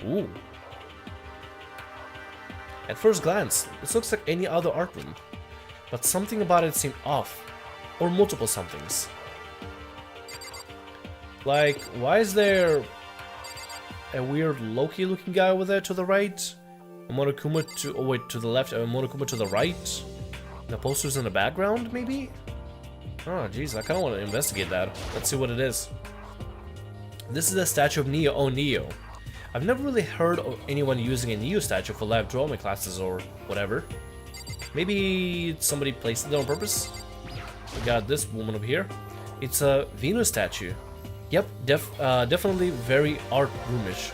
Ooh. At first glance, this looks like any other art room, but something about it seemed off, or multiple somethings. Like, why is there a weird Loki looking guy over there to the right? A Monokuma to, oh wait, to the left, a Monokuma to the right? The posters in the background, maybe? Oh jeez, I kinda wanna investigate that. Let's see what it is. This is a statue of Neo. Oh, Neo. I've never really heard of anyone using a Neo statue for live drawing classes or whatever. Maybe somebody placed it on purpose? We got this woman over here. It's a Venus statue. Yep, definitely very art roomish.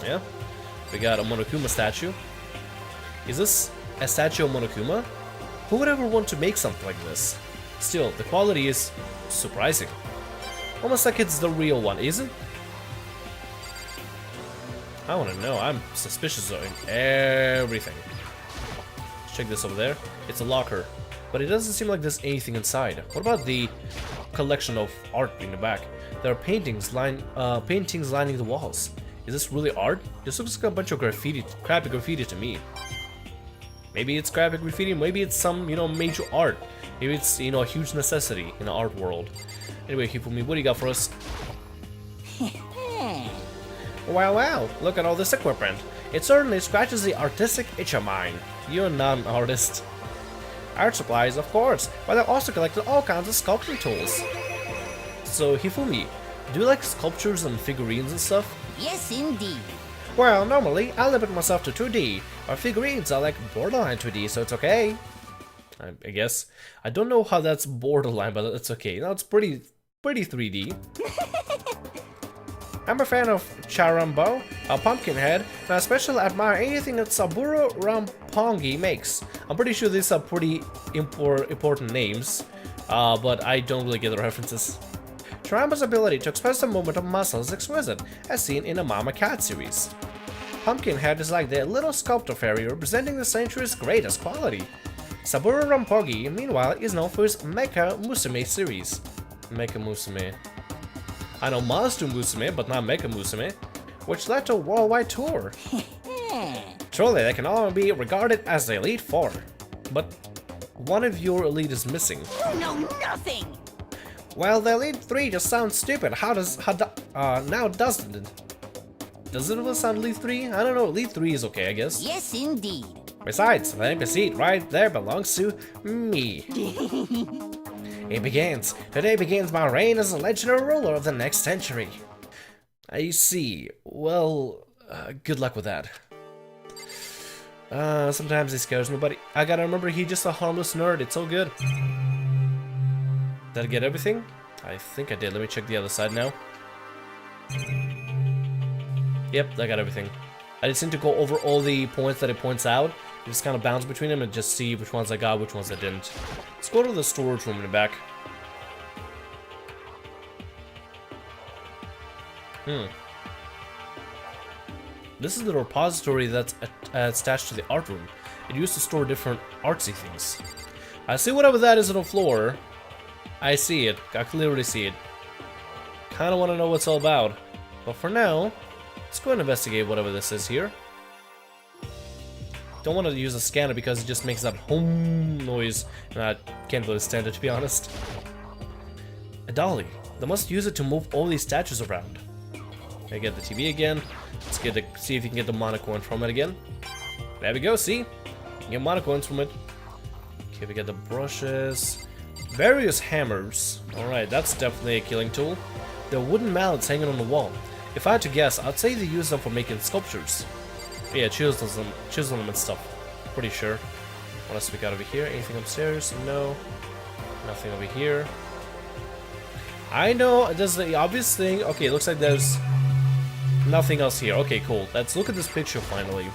Yeah. We got a Monokuma statue. Is this a statue of Monokuma? Who would ever want to make something like this? Still, the quality is surprising. Almost like it's the real one, isn't it? I want to know. I'm suspicious of everything. Let's check this over there. It's a locker, but it doesn't seem like there's anything inside. What about the collection of art in the back? There are paintings lining the walls. Is this really art? This looks like a bunch of graffiti, crappy graffiti to me. Maybe it's graphic graffiti. Maybe it's some, major art. Maybe it's, a huge necessity in the art world. Anyway, Hifumi, what do you got for us? Wow, look at all this equipment. It certainly scratches the artistic itch of mine. You're not an artist. Art supplies, of course, but I also collected all kinds of sculpting tools. So, Hifumi, do you like sculptures and figurines and stuff? Yes, indeed. Well, normally, I limit myself to 2D, but figurines are like borderline 2D, so it's okay. I guess. I don't know how that's borderline, but it's okay. No, it's pretty 3D. I'm a fan of Charambo, a Pumpkinhead, and I especially admire anything that Saburo Rampongi makes. I'm pretty sure these are pretty important names, but I don't really get the references. Charambo's ability to express the movement of muscle is exquisite, as seen in the Mama Cat series. Pumpkinhead is like the little sculptor fairy representing the century's greatest quality. Saburo Rampongi, meanwhile, is known for his Mecha Musume series. Mecha Musume. I know Monster Musume, but not Mecha Musume, which led to a worldwide tour. Truly, they can all be regarded as the Elite Four. But one of your elite is missing. You know nothing! Well, the Elite 3 just sounds stupid. Now doesn't it? Does it really sound Elite 3? I don't know, Elite 3 is okay, I guess. Yes, indeed. Besides, the empty seat right there belongs to me. It begins. Today begins my reign as the legendary ruler of the next century. I see. Well, good luck with that. Sometimes he scares me, but I gotta remember he's just a harmless nerd. It's all good. Did I get everything? I think I did. Let me check the other side now. Yep, I got everything. I just need to go over all the points that it points out. Just kind of bounce between them and just see which ones I got, which ones I didn't. Let's go to the storage room in the back. This is the repository that's attached to the art room. It used to store different artsy things. I see whatever that is on the floor. I see it. I clearly see it. Kind of want to know what it's all about. But for now, let's go and investigate whatever this is here. Don't want to use a scanner because it just makes that hum noise, and I can't really stand it, to be honest. A dolly. They must use it to move all these statues around. I get the TV again. Let's see if you can get the mana coin from it again. There we go. See, you get mana coins from it. Okay, we get the brushes, various hammers. All right, that's definitely a killing tool. There are wooden mallets hanging on the wall. If I had to guess, I'd say they use them for making sculptures. Yeah, chisel them and stuff. Pretty sure. What else we got over here? Anything upstairs? No. Nothing over here. I know there's the obvious thing. Okay, it looks like there's nothing else here. Okay, cool. Let's look at this picture finally.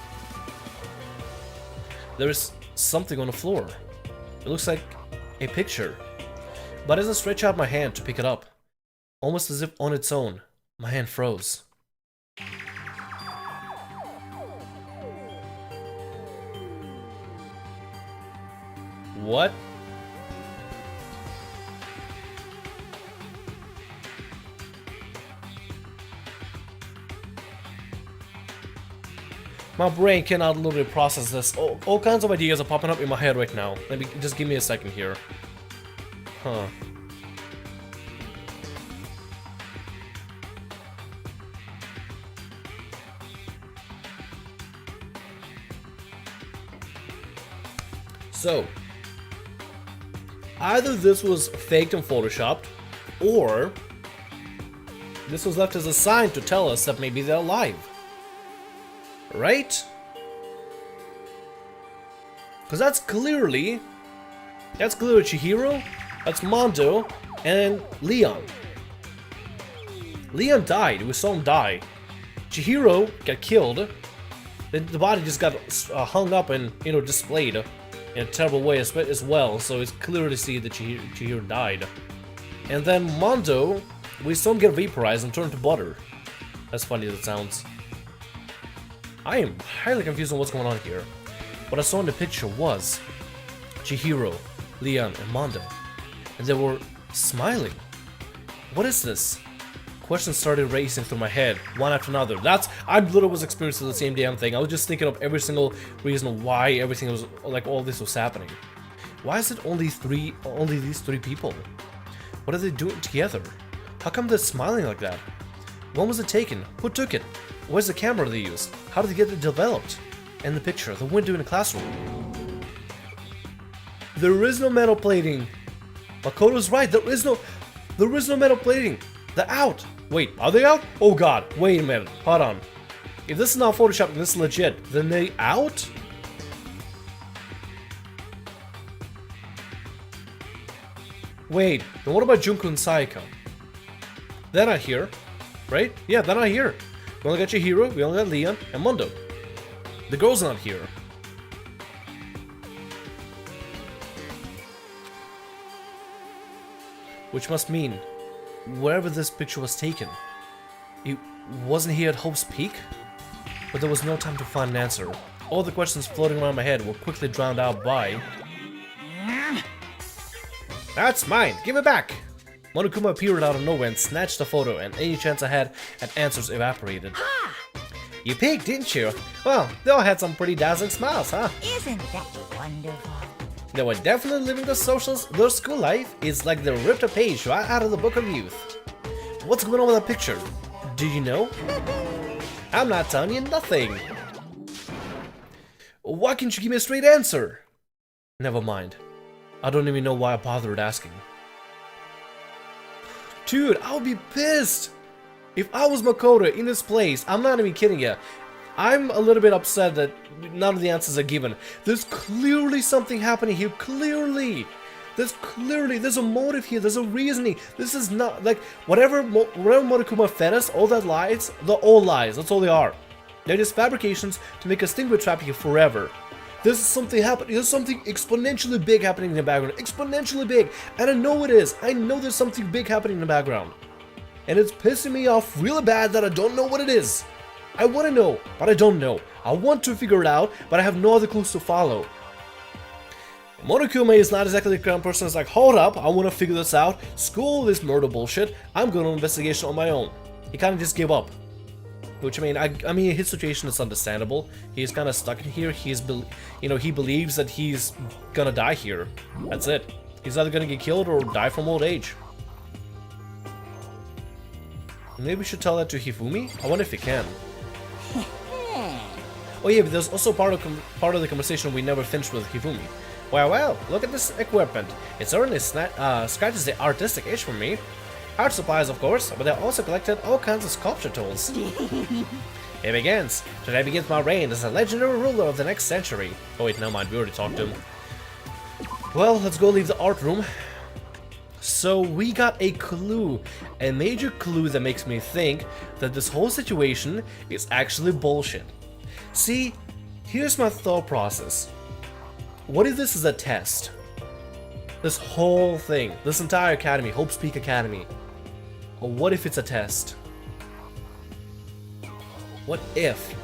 There's something on the floor. It looks like a picture. But as I stretch out my hand to pick it up, almost as if on its own, my hand froze. What? My brain cannot literally process this. All kinds of ideas are popping up in my head right now. Just give me a second here. Huh. So, either this was faked and photoshopped, or this was left as a sign to tell us that maybe they're alive. Right? Because that's clearly CHIHIRO, that's Mondo, and Leon. Leon died, we saw him die. CHIHIRO got killed, the body just got hung up and, you know, displayed in a terrible way as well, so it's clear to see that CHIHIRO died. And then Mondo, we saw him get vaporized and turned to butter. As funny as it sounds. I am highly confused on what's going on here. What I saw in the picture was CHIHIRO, Leon, and Mondo. And they were smiling. What is this? Questions started racing through my head, one after another. I literally was experiencing the same damn thing. I was just thinking of every single reason why everything was, like, all this was happening. Why is it only these three people? What are they doing together? How come they're smiling like that? When was it taken? Who took it? Where's the camera they used? How did they get it developed? And the picture, the window in the classroom. There is no metal plating. Makoto's right, there is no metal plating. They're out. Wait, are they out? Oh god, wait a minute, hold on. If this is not Photoshop, this is legit, then they out? Wait, then what about Junko and Sayaka? They're not here, right? Yeah, they're not here. We only got CHIHIRO, we only got Leon, and Mondo. The girl's not here. Which must mean, wherever this picture was taken, it wasn't here at Hope's Peak? But there was no time to find an answer. All the questions floating around my head were quickly drowned out by... That's mine! Give it back! Monokuma appeared out of nowhere and snatched the photo, and any chance I had at answers evaporated. You peeked, didn't you? Well, they all had some pretty dazzling smiles, huh? Isn't that wonderful? They were definitely living their school life. It's like they ripped a page right out of the Book of Youth. What's going on with that picture? Do you know? I'm not telling you nothing. Why can't you give me a straight answer? Never mind. I don't even know why I bothered asking. Dude, I would be pissed! If I was Makoto in this place, I'm not even kidding you. I'm a little bit upset that none of the answers are given. There's clearly something happening here, clearly! There's a motive here, there's a reasoning. This is not, like, whatever Monokuma fed us, all that lies, they're all lies, that's all they are. They're just fabrications to make us think we're trapped here forever. There's something happening, there's something exponentially big happening in the background, exponentially big, and I know it is, I know there's something big happening in the background. And it's pissing me off really bad that I don't know what it is. I want to know, but I don't know. I want to figure it out, but I have no other clues to follow. Monokuma is not exactly the kind of person that's like, hold up, I want to figure this out, screw all this murder bullshit, I'm going to investigation on my own. He kind of just gave up. Which, I mean, his situation is understandable. He's kind of stuck in here. He believes that he's gonna die here. That's it. He's either gonna get killed or die from old age. Maybe we should tell that to Hifumi? I wonder if he can. Oh yeah, but there's also part of the conversation we never finished with Hifumi. Well, look at this equipment. It certainly scratches the artistic itch for me. Art supplies, of course, but they also collected all kinds of sculpture tools. It begins. Today begins my reign as a legendary ruler of the next century. Oh wait, never mind, we already talked to him. Well, let's go leave the art room. So we got a clue, a major clue that makes me think that this whole situation is actually bullshit. See, here's my thought process. What if this is a test? This whole thing, this entire academy, Hope's Peak Academy. Or what if it's a test? What if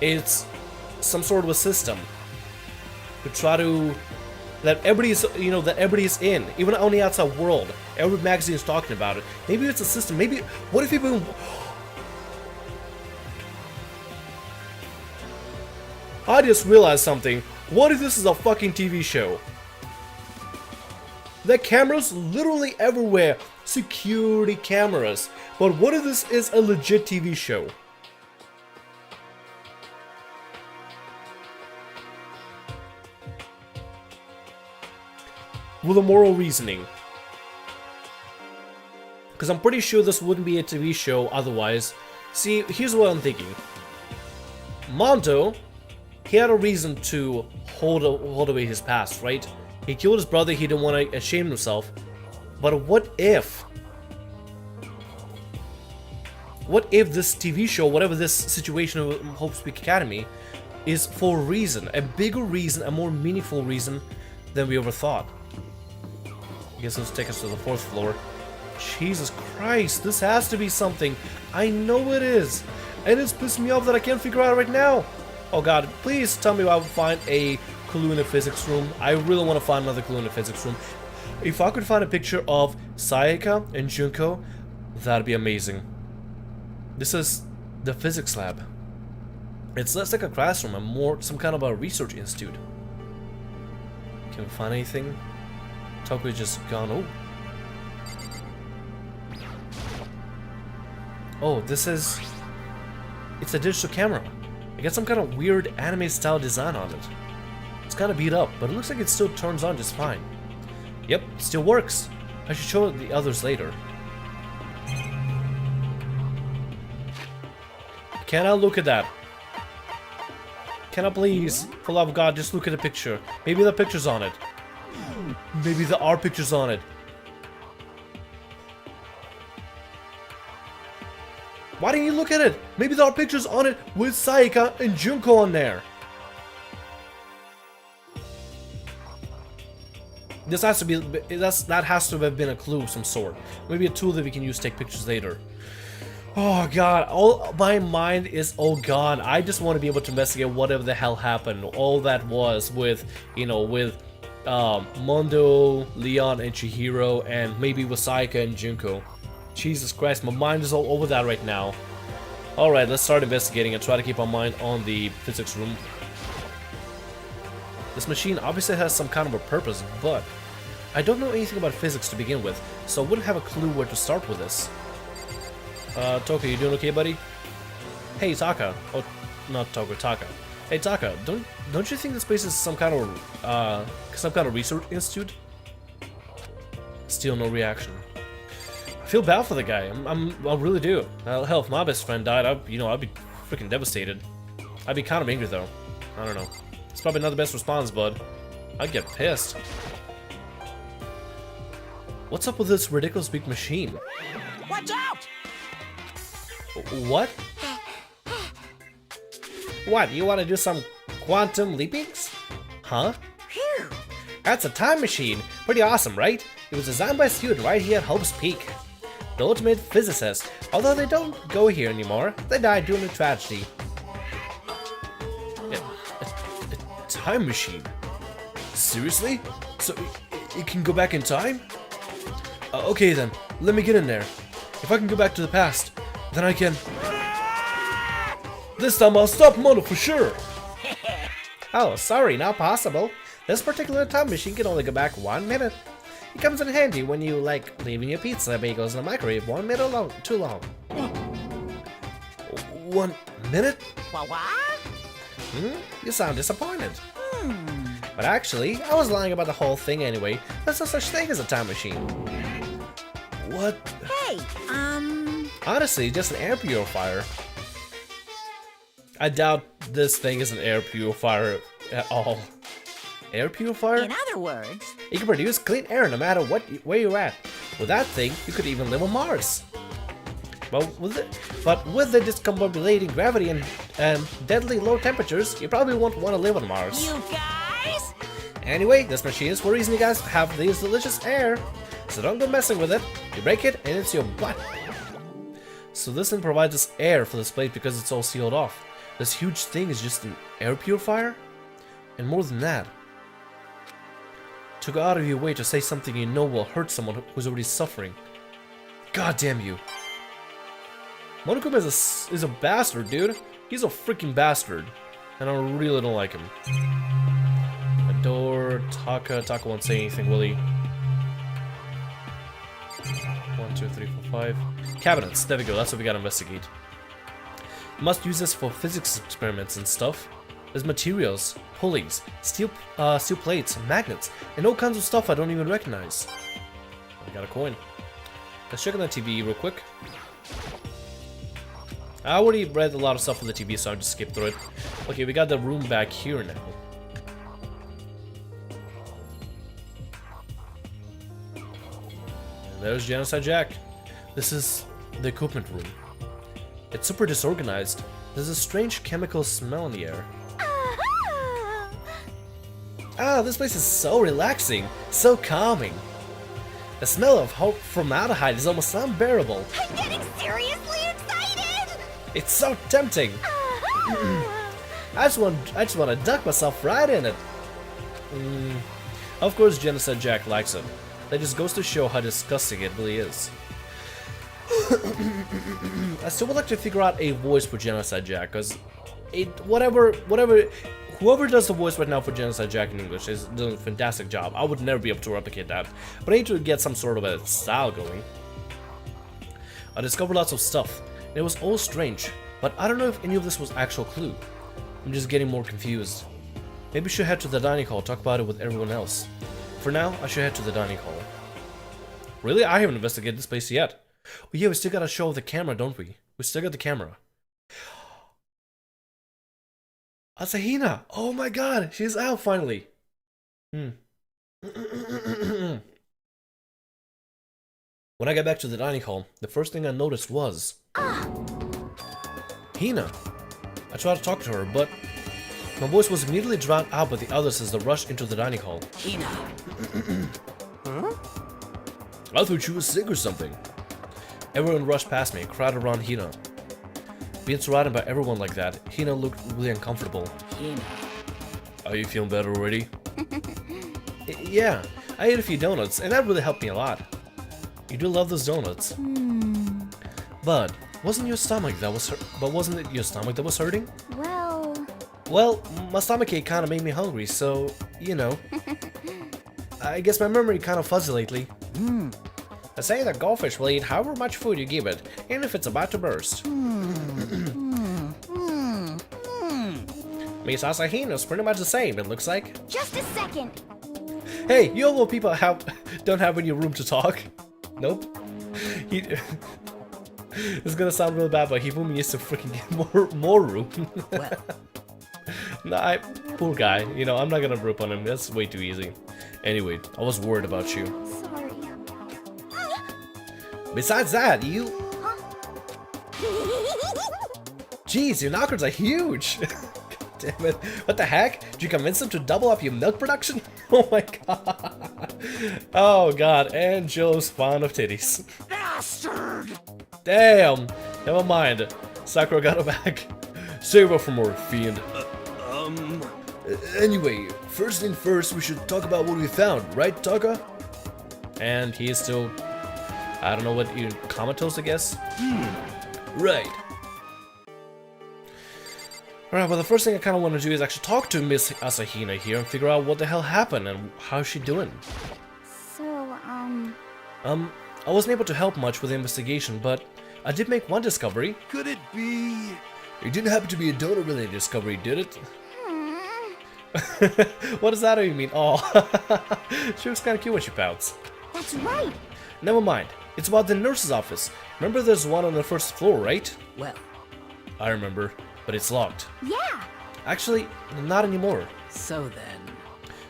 it's some sort of a system to try to that everybody's, that everybody's in, even on the outside world. Every magazine is talking about it. Maybe it's a system. Maybe what if people? I just realized something. What if this is a fucking TV show? The cameras literally everywhere. Security cameras. But what if this is a legit TV show? With a moral reasoning. Because I'm pretty sure this wouldn't be a TV show otherwise. See, here's what I'm thinking. Mondo, he had a reason to hold away his past, right? He killed his brother, he didn't want to shame himself. But what if this TV show, whatever this situation of Hope Speak Academy, is for a reason, a bigger reason, a more meaningful reason than we ever thought? I guess let's take us to the 4th floor. Jesus Christ, this has to be something. I know it is. And it's pissing me off that I can't figure out right now. Oh god, please tell me I will find a clue in the physics room. I really want to find another clue in the physics room. If I could find a picture of Sayaka and Junko, that'd be amazing. This is the physics lab. It's less like a classroom and more some kind of a research institute. Can we find anything? Toku just gone. Oh. Oh, this is... It's a digital camera. I got some kind of weird anime style design on it. It's kind of beat up, but it looks like it still turns on just fine. Yep, still works. I should show the others later. Can I look at that? Can I please, for love of God, just look at the picture? Maybe the picture's on it. Maybe there are pictures on it. Why didn't you look at it? Maybe there are pictures on it with Sayaka and Junko on there. This has to be, that has to have been a clue of some sort. Maybe a tool that we can use to take pictures later. Oh god, all my mind is all gone. I just want to be able to investigate whatever the hell happened. All that was with, you know, with Mondo, Leon, and Chihiro, and maybe with Sayaka and Junko. Jesus Christ, my mind is all over that right now. Alright, let's start investigating and try to keep our mind on the physics room. This machine obviously has some kind of a purpose, but I don't know anything about physics to begin with, so I wouldn't have a clue where to start with this. Toka, you doing okay, buddy? Hey, Taka. Oh, not Toka, Taka. Hey, Taka, don't you think this place is some kind of research institute? Still no reaction. I feel bad for the guy. I really do. Hell, if my best friend died, I'd be freaking devastated. I'd be kind of angry though. I don't know. It's probably not the best response, bud. I'd get pissed. What's up with this ridiculous big machine? Watch out! What? What? You want to do some quantum leapings? Huh? Phew. That's a time machine. Pretty awesome, right? It was designed by a student right here at Hope's Peak. The ultimate physicist. Although they don't go here anymore. They died during a tragedy. A time machine? Seriously? So it can go back in time? Okay then, let me get in there. If I can go back to the past, then I can... This time I'll stop Mondo for sure! Oh, sorry, not possible. This particular time machine can only go back 1 minute. It comes in handy when you like leaving your pizza bagels in the microwave 1 minute too long. 1 minute? What? You sound disappointed. But actually, I was lying about the whole thing anyway. There's no such thing as a time machine. What? Hey, Honestly, just an air purifier. I doubt this thing is an air purifier at all. Air purifier? In other words, it can produce clean air no matter where you're at. With that thing, you could even live on Mars. But with the discombobulating gravity and deadly low temperatures, you probably won't want to live on Mars. you guys? Anyway, this machine is for a reason you guys have this delicious air. So don't go messing with it. You break it and it's your butt. So this thing provides us air for this place because it's all sealed off. This huge thing is just an air purifier? And more than that, to go out of your way to say something you know will hurt someone who's already suffering. God damn you. Monokuma is a bastard, dude. He's a freaking bastard. And I really don't like him. A door, Taka won't say anything, will he? 1, 2, 3, 4, 5. Cabinets, there we go, that's what we gotta investigate. You must use this for physics experiments and stuff. There's materials, pulleys, steel plates, magnets, and all kinds of stuff I don't even recognize. I got a coin. Let's check on the TV real quick. I already read a lot of stuff on the TV, so I'll just skip through it. Okay, we got the room back here now. And there's Genocide Jack. This is the equipment room. It's super disorganized. There's a strange chemical smell in the air. Ah, this place is so relaxing, so calming. The smell of formaldehyde is almost unbearable. I'm getting seriously excited! It's so tempting. I just want to duck myself right in it. Of course, Genocide Jack likes it. That just goes to show how disgusting it really is. I still would like to figure out a voice for Genocide Jack, because whoever does the voice right now for Genocide Jack in English is doing a fantastic job. I would never be able to replicate that, but I need to get some sort of a style going. I discovered lots of stuff, and it was all strange, but I don't know if any of this was actual clue. I'm just getting more confused. Maybe we should head to the dining hall, talk about it with everyone else. For now, I should head to the dining hall. Really? I haven't investigated this place yet. Oh yeah, we still gotta show the camera, don't we? We still got the camera. Asahina! Oh my god, she's out finally! When I got back to the dining hall, the first thing I noticed was... Hina! I tried to talk to her, but my voice was immediately drowned out by the others as they rushed into the dining hall. Hina. Huh? I thought you were sick or something. Everyone rushed past me, crowded around Hina. Being surrounded by everyone like that, Hina looked really uncomfortable. Hina. Are you feeling better already? Yeah, I ate a few donuts, and that really helped me a lot. You do love those donuts. But wasn't your stomach that was wasn't it your stomach that was hurting? Well, my stomachache kind of made me hungry, so you know. I guess my memory kind of fuzzy lately. They say that goldfish will eat however much food you give it, even if it's about to burst. Miss Asahina's pretty much the same, it looks like. Just a second. Hey, you all people don't have any room to talk. Nope. It's gonna sound real bad, but Hifumi needs to freaking get more room. Well. Nah, poor guy. You know, I'm not gonna rip on him. That's way too easy. Anyway, I was worried about you. Sorry. Besides that, you... Jeez, your knockers are huge! Damn it. What the heck? Did you convince them to double up your milk production? Oh my god. Oh god, and Joe's fond of titties. Bastard! Damn! Never mind. Sakura got her back. Save her for more, fiend. Anyway, first thing first, we should talk about what we found, right, Taka? And he is still... I don't know what you... comatose, I guess? Right. Alright, well the first thing I kind of want to do is actually talk to Miss Asahina here and figure out what the hell happened and how's she doing. So, I wasn't able to help much with the investigation, but I did make one discovery. Could it be? It didn't happen to be a donor-related discovery, did it? What does that even mean? Oh, she looks kind of cute when she pouts. that's right. Never mind. It's about the nurse's office. Remember there's one on the first floor, right? Well. I remember, but it's locked. Yeah. Actually, not anymore. So then.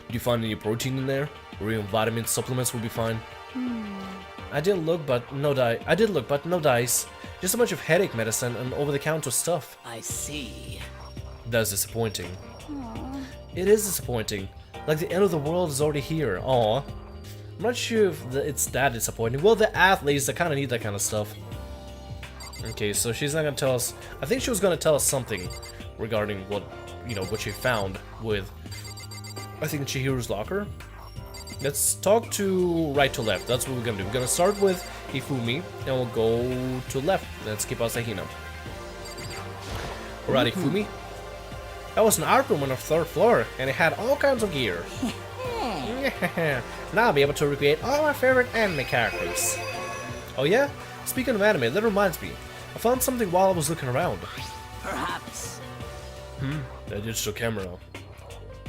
Did you find any protein in there? Or even vitamin supplements would be fine. I did look, but no dice. Just a bunch of headache medicine and over-the-counter stuff. I see. That's disappointing. Aww. It is disappointing. Like the end of the world is already here. Aw. I'm not sure if it's that disappointing. Well, the athletes, they kind of need that kind of stuff. Okay, so she's not gonna tell us. I think she was gonna tell us something regarding what, you know, what she found with, I think, Chihiro's locker. Let's talk to right to left. That's what we're gonna do. We're gonna start with Hifumi, and we'll go to left. Let's keep Asahina. Alright, Hifumi. That was an art room on the 3rd floor, and it had all kinds of gear. Now I'll be able to recreate all my favorite anime characters. Oh yeah? Speaking of anime, that reminds me. I found something while I was looking around. Perhaps. The digital camera.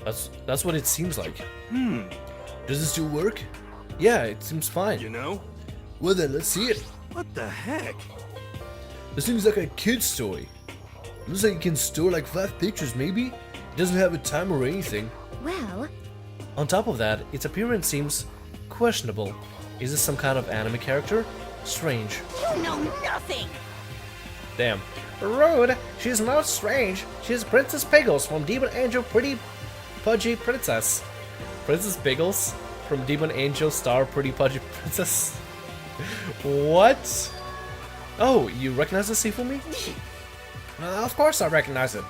That's what it seems like. Does it still work? Yeah, it seems fine. You know? Well then, let's see it. What the heck? This seems like a kid's toy. Looks like it can store like 5 pictures maybe. It doesn't have a timer or anything. Well, On top of that, its appearance seems questionable. Is this some kind of anime character? Strange. You know nothing. Damn. Rude! She's not strange. She's Princess Piggles from Demon Angel Pretty Pudgy Princess. Princess Piggles from Demon Angel Star Pretty Pudgy Princess? What? Oh, you recognize this Sifumi? Of course I recognize it.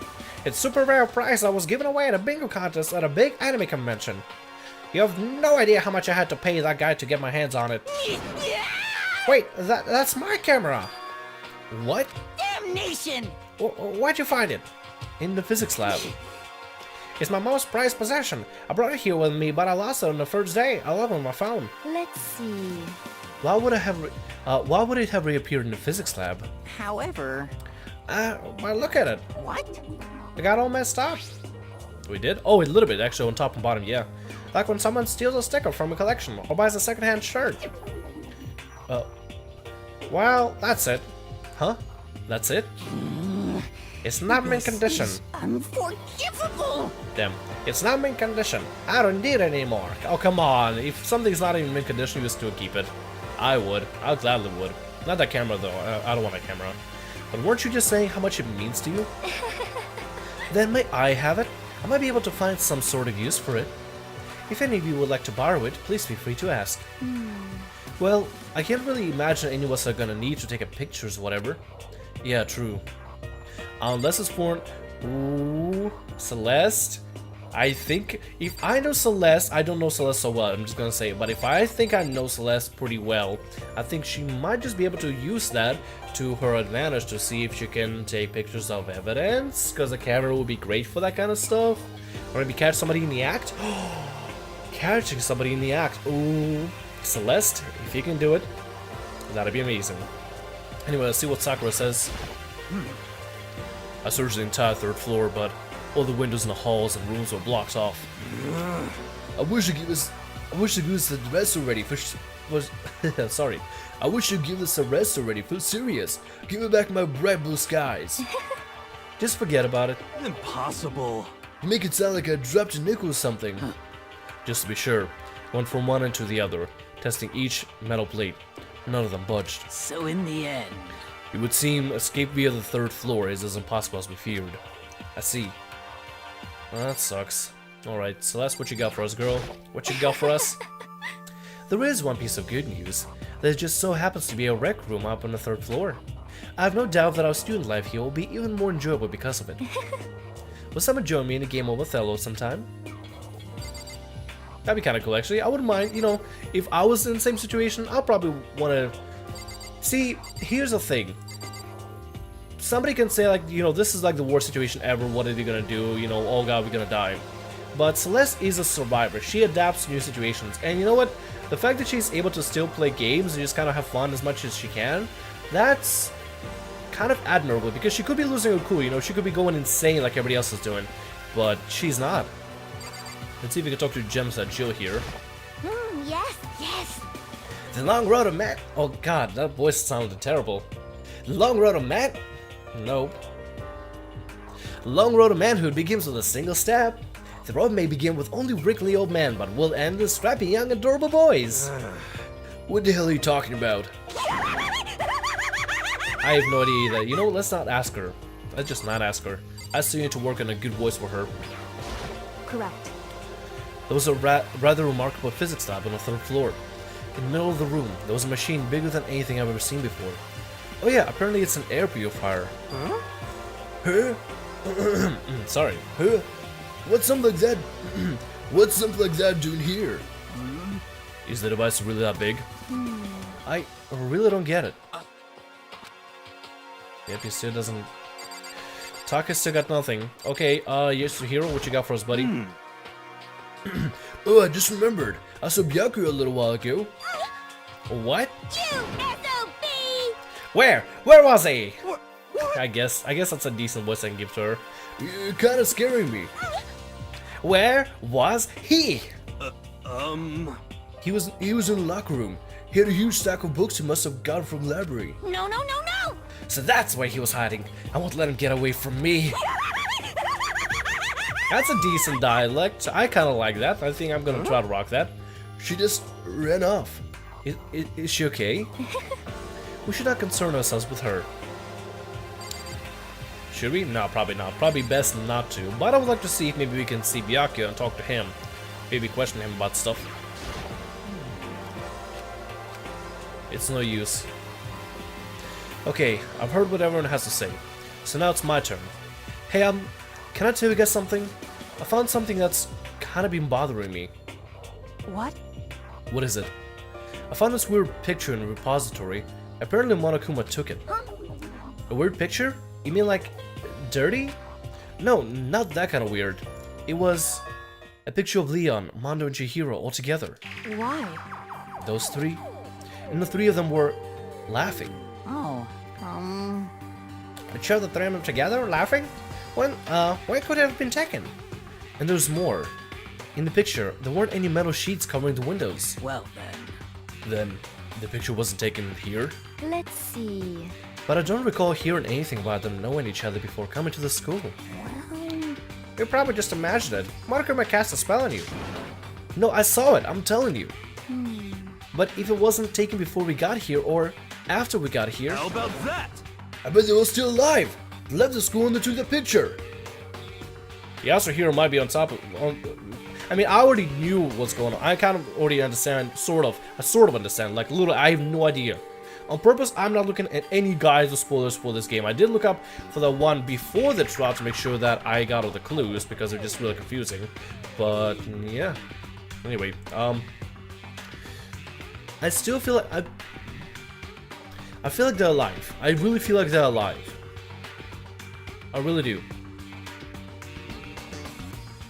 It's super rare prize that was given away at a bingo contest at a big anime convention. You have no idea how much I had to pay that guy to get my hands on it. Wait, that's my camera. What? Damnation! Where'd you find it? In the physics lab. It's my most prized possession. I brought it here with me, but I lost it on the first day. I left it on my phone. let's see. Why would it have reappeared in the physics lab? However, Well, look at it. what? It got all messed up. We did? Oh, a little bit actually on top and bottom, yeah. Like when someone steals a sticker from a collection or buys a secondhand shirt. Well, that's it. Huh? That's it? It's not mint condition. Unforgivable! Damn. It's not mint condition. I don't need it anymore. Oh, come on. If something's not even mint condition, you still keep it. I would. I gladly would. Not that camera, though. I don't want that camera. But weren't you just saying how much it means to you? Then may I have it? I might be able to find some sort of use for it. If any of you would like to borrow it, please feel free to ask. Well, I can't really imagine any of us are gonna need to take a pictures or whatever. Yeah, true. Unless it's for... Ooh, Celeste? I think... If I know Celeste, I don't know Celeste so well, I'm just gonna say it. But if I think I know Celeste pretty well, I think she might just be able to use that to her advantage to see if she can take pictures of evidence. Because the camera would be great for that kind of stuff. Or maybe catch somebody in the act. Catching somebody in the act. Ooh. Celeste, if you can do it, that'd be amazing. Anyway, let's see what Sakura says. I searched the entire 3rd floor, but all the windows in the halls and rooms were blocked off. I wish you give us the rest already. Sorry. I wish you'd give us a rest already. For serious. Give me back my bright blue skies. Just forget about it. Impossible. You make it sound like I dropped a nickel or something. Just to be sure, went from one end to the other, testing each metal plate. None of them budged. So in the end, It would seem escape via the 3rd floor is as impossible as we feared. I see. Well, that sucks. Alright, Celeste, what you got for us, girl? What you got for us? There is one piece of good news. There just so happens to be a rec room up on the 3rd floor. I have no doubt that our student life here will be even more enjoyable because of it. Will someone join me in a game of Othello sometime? That'd be kind of cool, actually. I wouldn't mind, you know, if I was in the same situation, I'll probably want to... See, here's the thing. Somebody can say, like, you know, this is like the worst situation ever, what are they gonna do? You know, oh god, we're gonna die. But Celeste is a survivor. She adapts to new situations. And you know what? The fact that she's able to still play games and just kind of have fun as much as she can, that's kind of admirable, because she could be losing her cool, you know, she could be going insane like everybody else is doing. But she's not. Let's see if we can talk to Genocide Jill here. Yes, yes. The long road of man. Oh god, that voice sounded terrible. The long road of man. Nope. The long road of manhood begins with a single step. The road may begin with only wrinkly old men, but will end with scrappy young adorable boys. What the hell are you talking about? I have no idea either. You know, let's not ask her. Let's just not ask her. I still need to work on a good voice for her. Correct. There was a rather remarkable physics lab on the 3rd floor. In the middle of the room, there was a machine bigger than anything I've ever seen before. Oh yeah, apparently it's an air purifier. Huh? Sorry. Huh? What's something like that? What's something like that doing here? Is the device really that big? I really don't get it. Yep, he still doesn't Taka still got nothing. Okay, yes, CHIHIRO, what you got for us, buddy? Oh, I just remembered. I saw Byakuya a little while ago. What? You SOB! Where? Where was he? I guess that's a decent voice I can give to her. You're kinda scaring me. Where was he? He was in the locker room. He had a huge stack of books he must have got from the library. No, no, no, no! So that's where he was hiding. I won't let him get away from me. That's a decent dialect. I kinda like that. I think I'm gonna try to rock that. She just ran off. Is she okay? We should not concern ourselves with her. Should we? No, probably not. Probably best not to. But I would like to see if maybe we can see Byakuya and talk to him. Maybe question him about stuff. It's no use. Okay, I've heard what everyone has to say. So now it's my turn. Hey, can I tell you guys something? I found something that's kind of been bothering me. What? What is it? I found this weird picture in a repository. Apparently Monokuma took it. A weird picture? You mean like dirty? No, not that kind of weird. It was a picture of Leon, Mondo, and CHIHIRO all together. Why? Those three. And the three of them were laughing. Oh, It showed the three of them together, laughing? When could it have been taken? And there's more. In the picture, there weren't any metal sheets covering the windows. well then. Then, the picture wasn't taken here? Let's see. But I don't recall hearing anything about them knowing each other before coming to the school. Well, You probably just imagined it. Monokuma cast a spell on you. No, I saw it, I'm telling you. But if it wasn't taken before we got here, or after we got here... How about that? I bet they were still alive! They left the school and they took the picture! Yeah, so CHIHIRO might be on top of... I mean, I already knew what's going on. I kind of already understand, sort of. I sort of understand, like, literally, I have no idea. On purpose, I'm not looking at any guides or spoilers for this game. I did look up for the one before the trial to make sure that I got all the clues, because they're just really confusing. But, yeah. Anyway, I still feel like I feel like they're alive. I really feel like they're alive. I really do.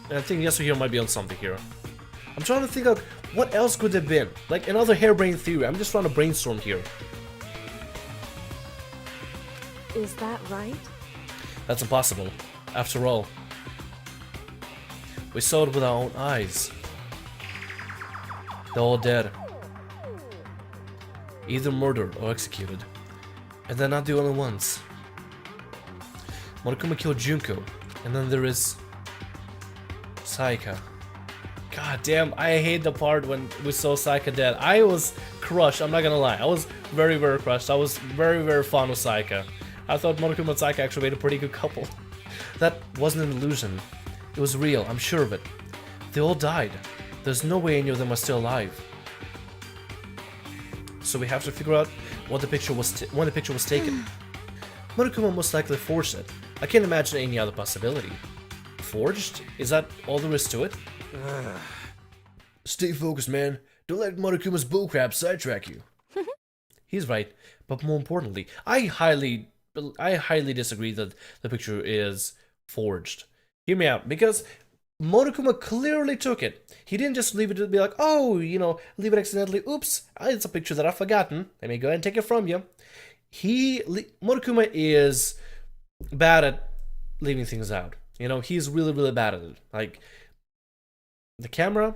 And I think Yasuhiro might be on something here. I'm trying to think of what else could have been. Like another harebrained theory. I'm just trying to brainstorm here. is that right? That's impossible. After all, we saw it with our own eyes. They're all dead. Either murdered or executed. And they're not the only ones. Monokuma killed Junko, and then there is Saika. God damn, I hate the part when we saw Saika dead. I was crushed, I'm not gonna lie. I was very, very crushed. I was very, very fond of Saika. I thought Monokuma and Saika actually made a pretty good couple. That wasn't an illusion. It was real, I'm sure of it. They all died. There's no way any of them are still alive. So we have to figure out what the picture was when the picture was taken. Monokuma most likely forged it. I can't imagine any other possibility. Forged? Is that all there is to it? Stay focused, man. Don't let Monokuma's bullcrap sidetrack you. He's right, but more importantly, I highly disagree that the picture is forged. Hear me out, because Monokuma clearly took it. He didn't just leave it to be like, oh, you know, leave it accidentally. Oops, it's a picture that I've forgotten. Let me go ahead and take it from you. Monokuma is bad at leaving things out. You know, he's really, really bad at it. Like, the camera,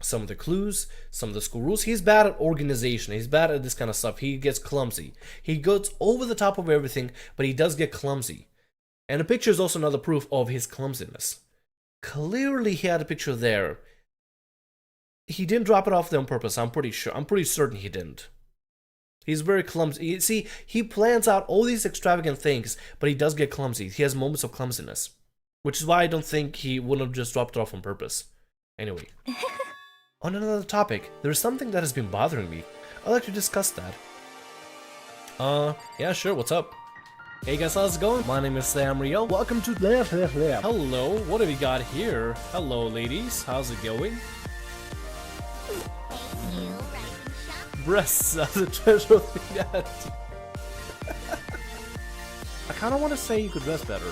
some of the clues, some of the school rules. He's bad at organization. He's bad at this kind of stuff. He gets clumsy. He goes over the top of everything, but he does get clumsy. And the picture is also another proof of his clumsiness. Clearly he had a picture there. He didn't drop it off there on purpose, I'm pretty sure. I'm pretty certain he didn't. He's very clumsy. See, he plans out all these extravagant things, but he does get clumsy. He has moments of clumsiness. Which is why I don't think he wouldn't have just dropped it off on purpose. Anyway. On another topic, there is something that has been bothering me. I'd like to discuss that. Yeah, sure, what's up? Hey guys, how's it going? My name is Sam Rio. Welcome to Hello, what have we got here? Hello ladies, how's it going? Breasts as a treasure thing that. I kind of want to say you could dress better.